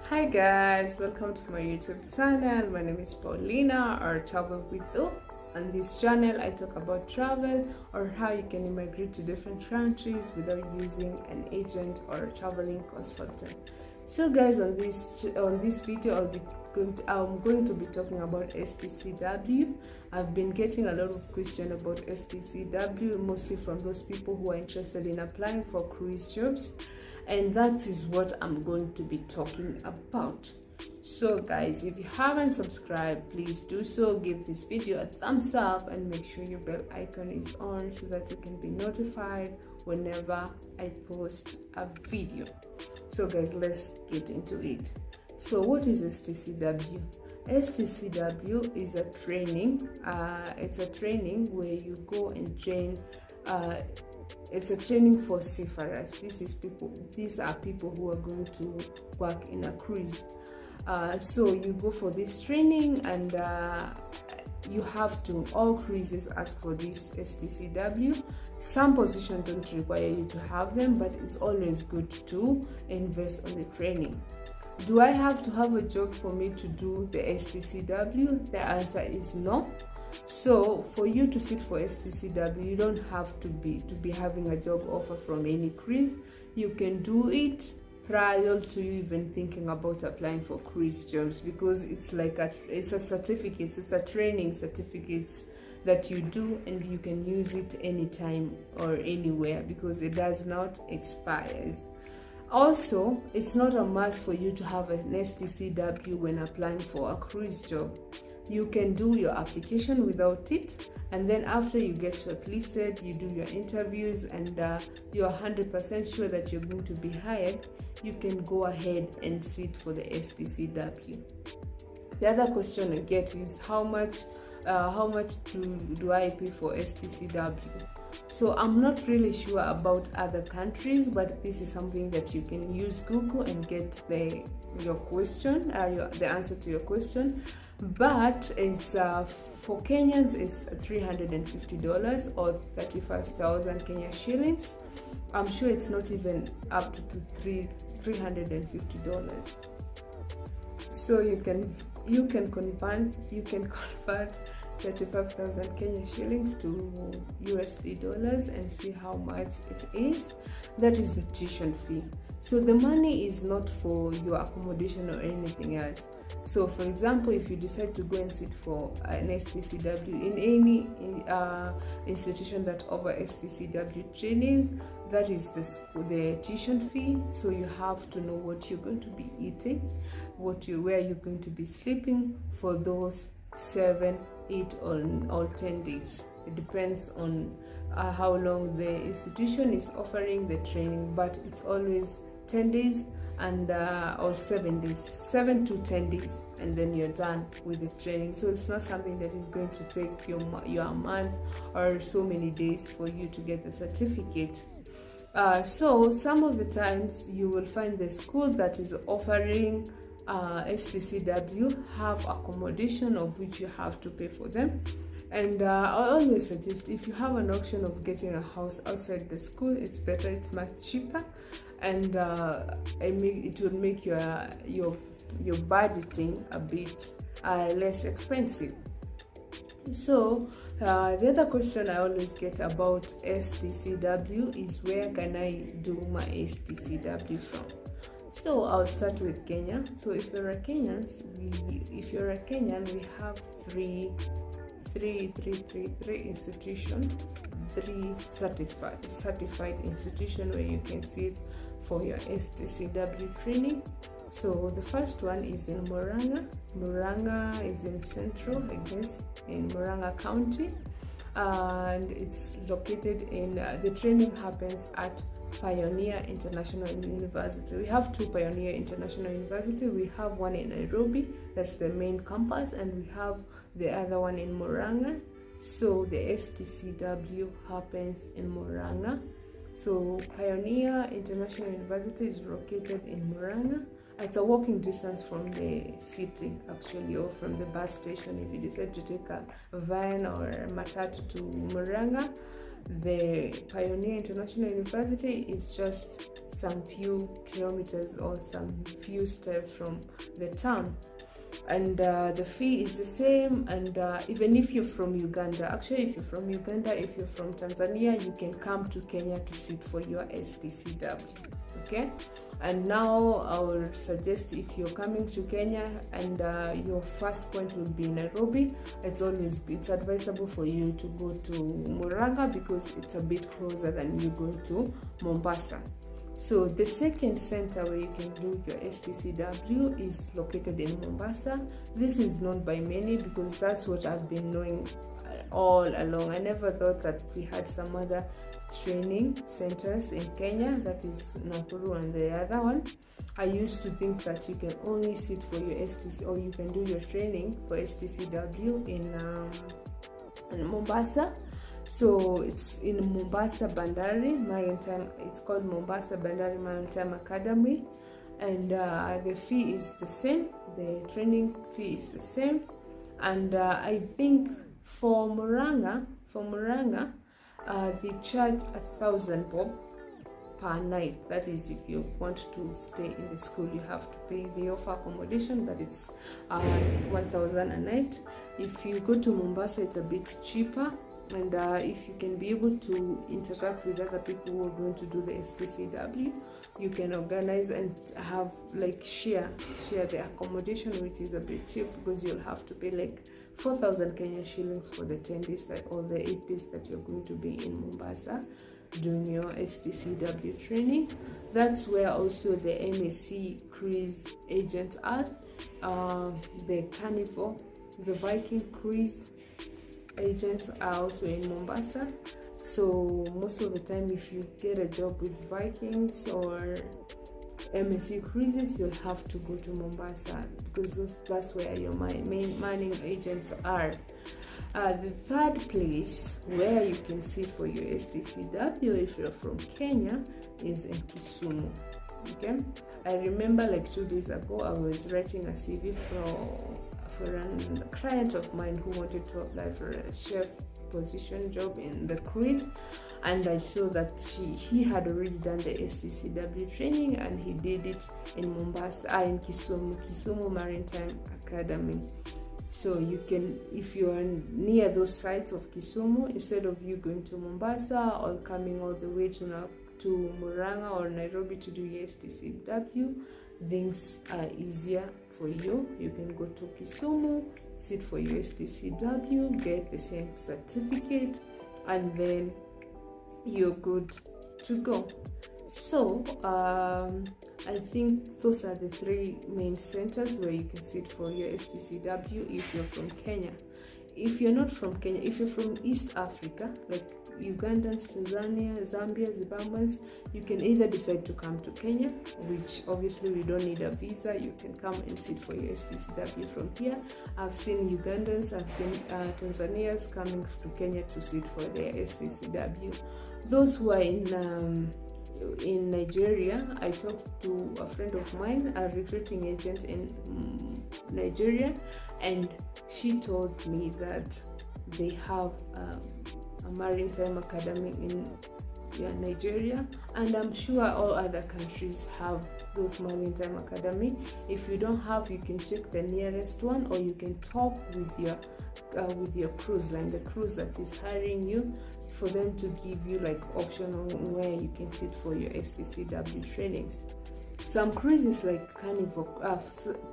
Hi guys, welcome to my YouTube channel. My name is Paulina, or Travel with You. On this channel I talk about travel or how you can immigrate to different countries without using an agent or a traveling consultant. So guys, on this video I'm going to be talking about Stcw. I've been getting a lot of questions about Stcw, mostly from those people who are interested in applying for cruise jobs, and that is what I'm going to be talking about. So guys, if you haven't subscribed, please do so. Give this video a thumbs up and make sure your bell icon is on so that you can be notified whenever I post a video. So guys, let's get into it. So what is Stcw? Stcw is a training. It's a training where you go and train. It's a training for seafarers. These are people who are going to work in a cruise. So you go for this training, and all cruises ask for this Stcw. Some positions don't require you to have them, but it's always good to invest on the training. Do I have to have a job for me to do the Stcw? The answer is no. So for you to sit for Stcw, you don't have to be having a job offer from any cruise. You can do it prior to you even thinking about applying for cruise jobs, because it's a certificate, it's a training certificate that you do, and you can use it anytime or anywhere because it does not expire. Also, it's not a must for you to have an Stcw when applying for a cruise job. You can do your application without it, and then after you get shortlisted, you do your interviews, and you're 100% sure that you're going to be hired, you can go ahead and sit for the Stcw. The other question I get is how much do I pay for Stcw? So I'm not really sure about other countries, but this is something that you can use Google and get the answer to your question. But it's for Kenyans, it's $350 or 35,000 Kenya shillings. I'm sure it's not even up to $350. So you can convert 35,000 Kenya shillings to USD dollars and see how much it is. That is the tuition fee. So the money is not for your accommodation or anything else. So for example, if you decide to go and sit for an Stcw in any institution that offers Stcw training, that is the tuition fee. So you have to know what you're going to be eating, where you're going to be sleeping for those 7, 8 or 10 days. It depends on how long the institution is offering the training, but it's always 10 days and or 7 days, 7 to 10 days, and then you're done with the training. So it's not something that is going to take you a month or so many days for you to get the certificate. So some of the times you will find the school that is offering Stcw have accommodation of which you have to pay for them. And I always suggest, if you have an option of getting a house outside the school, it's better, it's much cheaper, and it will make your budgeting a bit less expensive. So the other question I always get about Stcw is, where can I do my Stcw from? So I'll start with Kenya. So if you're a Kenyan, we have three institutions, three certified institution where you can sit for your Stcw training. So the first one is in Murang'a. Murang'a is in Central, I guess, in Murang'a County, and it's located in the training happens at Pioneer International University. We have two Pioneer International University. We have one in Nairobi, that's the main campus, and we have the other one in Murang'a. So the Stcw happens in Murang'a. So Pioneer International University is located in Murang'a, It's a walking distance from the city, actually, or from the bus station. If you decide to take a van or a matatu to Muranga, the Pioneer International University is just some few kilometers or some few steps from the town. And the fee is the same. And even if you're from Uganda, actually, if you're from Uganda, if you're from Tanzania, you can come to Kenya to sit for your Stcw. Okay. And now I will suggest, if you're coming to Kenya and your first point will be Nairobi, it's advisable for you to go to Muranga because it's a bit closer than you going to Mombasa. So the second center where you can do your Stcw is located in Mombasa. This is known by many because that's what I've been knowing all along. I never thought that we had some other training centers in Kenya, that is Nakuru and the other one. I used to think that you can only sit for your STC, or you can do your training for Stcw in Mombasa. So it's in Mombasa Bandari Maritime. It's called Mombasa Bandari Maritime Academy, and the fee is the same. The training fee is the same, and I think for Muranga, they charge 1,000 bob per night. That is, if you want to stay in the school, you have to pay. They offer accommodation, but it's 1,000 a night. If you go to Mombasa, it's a bit cheaper. And if you can be able to interact with other people who are going to do the Stcw, you can organize and have like share the accommodation, which is a bit cheap because you'll have to pay like 4,000 Kenya shillings for the 10 days or the 8 days that you're going to be in Mombasa doing your Stcw training. That's where also the MSC cruise agents are, the Carnival, the Viking cruise agents are also in Mombasa. So most of the time, if you get a job with Vikings or MSC cruises, you'll have to go to Mombasa because that's where your main mining agents are. The third place where you can sit for your Stcw if you're from Kenya is in Kisumu. Okay, I remember like 2 days ago I was writing a CV for a client of mine who wanted to apply for a chef position job in the cruise, and I saw that he had already done the Stcw training, and he did it in Mombasa, in Kisumu Maritime Academy. So you can, if you are near those sites of Kisumu, instead of you going to Mombasa or coming all the way to Muranga or Nairobi to do your Stcw, things are easier for you. You can go to Kisumu, sit for your Stcw, get the same certificate, and then you're good to go. So I think those are the three main centers where you can sit for your Stcw if you're from Kenya. If you're not from Kenya, if you're from East Africa, like Ugandans, Tanzania, Zambia, Zimbabweans, you can either decide to come to Kenya, which obviously we don't need a visa. You can come and sit for your Stcw from here. I've seen Ugandans, I've seen Tanzanians coming to Kenya to sit for their Stcw. Those who are in Nigeria, I talked to a friend of mine, a recruiting agent in Nigeria, and she told me that they have a maritime academy in Nigeria, and I'm sure all other countries have those maritime academy. If you don't have, you can check the nearest one, or you can talk with your cruise line, the cruise that is hiring you, for them to give you like option on where you can sit for your Stcw trainings. Some cruises like Carnival,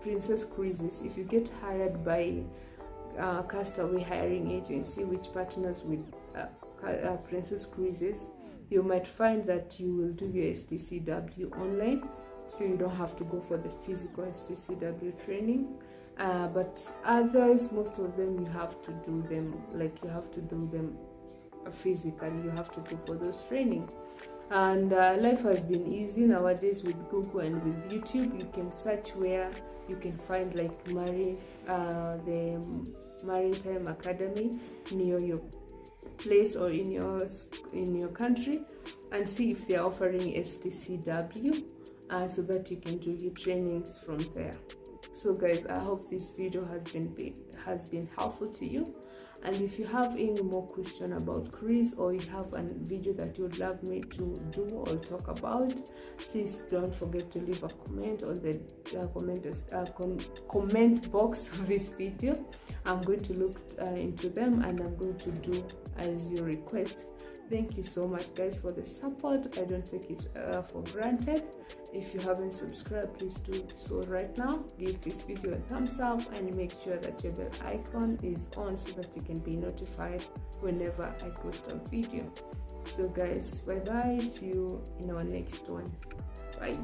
Princess Cruises, if you get hired by Castaway Hiring Agency, which partners with Princess Cruises, you might find that you will do your Stcw online, so you don't have to go for the physical Stcw training. But others, most of them, you have to do them physically. You have to go for those trainings. And life has been easy nowadays with Google and with YouTube. You can search where you can find like the Maritime Academy near your place or in your country, and see if they're offering Stcw. so that you can do your trainings from there. So guys, I hope this video has been helpful to you, and if you have any more question about cruise, or you have a video that you would love me to do or talk about, please don't forget to leave a comment on the comment box of this video. I'm going to look into them, and I'm going to do as you request. Thank you so much guys for the support. I don't take it for granted. If you haven't subscribed, please do so right now. Give this video a thumbs up and make sure that your bell icon is on so that you can be notified whenever I post a video. So guys, bye bye, see you in our next one. Bye.